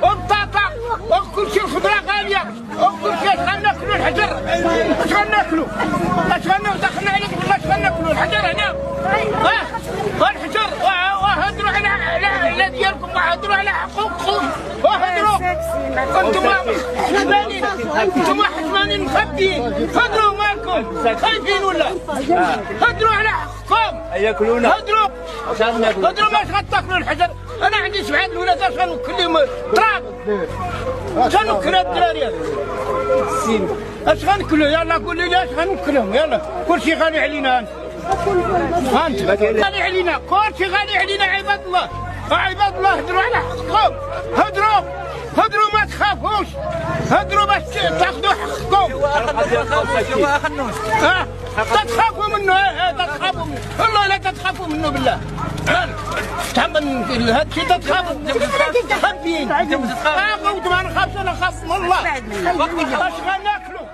والبطاطا وكل شيء الخضره غاليه وكل شيء غناكلوا الحجر. اش غناكلوا؟ اش دخلنا عليك اش غناكلوا الحجر هنا؟ الحجر وهضروا على ديالكم وهضروا على حقوقكم وهضروا انتم حشمانين مخبيين. هضروا مالكم خايفين ولا؟ هضروا على حقكم. ياكلونا. هضروا باش غتاكلوا الحجر. انا عندي 7 الولاد اش غنوكل لهم تراب؟ اش غنوكل هاد الدراري هذا؟ اش غناكلوا؟ يلا قول لي اش غنوكلهم؟ يلا كلشي غالي علينا انت غالي علينا كلشي غالي علينا. عباد الله عباد الله هضروا على حقكم. هضروا ما تخافوش. هضروا باش تاخذوا حقكم. تخافوا منه. تخافوا منه والله لا تخافوا منه بالله. تعمل هذا الشيء تخافوا مخبيين. ما نخافش انا نخاف من الله. اش غناكلوا؟